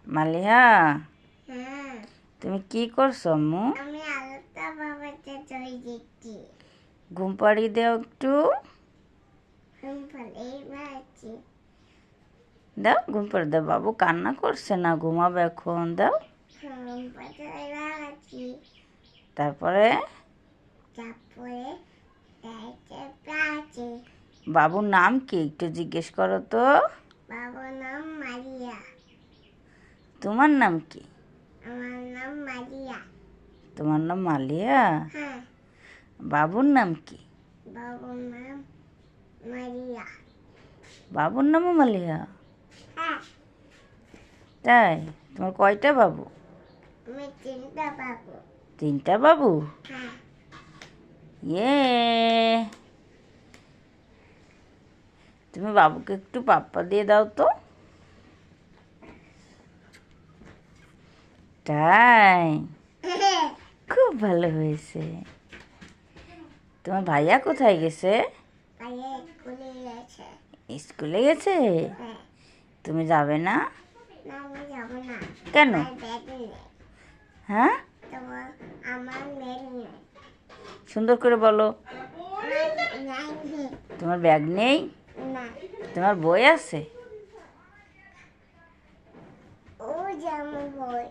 মালিহা, হ্যাঁ, তুমি কি করছো আম্মু? আমি আলতা বাবাতে চলে যেতে ঘুম পাড়িয়ে দাও একটু। এইবার আছি। দাও, ঘুম পাড়িয়ে দাও। বাবু কান্না করছে না, ঘুমাবে এখন। দাও। এবার আছি। তারপরে তারপরে আছে। বাবুর নাম কি একটু জিজ্ঞেস করো তো। বাবার নাম মারিয়া। তোমার নাম কি? আমার নাম মারিয়া। তোমার নাম মালিয়া? হ্যাঁ, বাবুর নাম কি? বাবার নাম মারিয়া। বাবুর নামও মালিয়া? হ্যাঁ, তাই? তোমার কয়টা বাবু? আমি তিনটা বাবু। তিনটা বাবু? হ্যাঁ, ইয়ে, তুমি বাবুকে একটু পাপ্পা দিয়ে দাও তো। তাই? খুব ভালো হয়েছে। তোমার ভাইয়া কোথায় গেছে? ভাইয়া স্কুলে গেছে। স্কুলে গেছে? হ্যাঁ, তুমি যাবে না? না আমি যাবো না। কেন? আমার ব্যাগ নেই। হ্যাঁ, আমার ব্যাগ নেই। সুন্দর করে বলো। নাই। তোমার ব্যাগ নেই? না, তোমার বই আছে? ও যে আমার বই।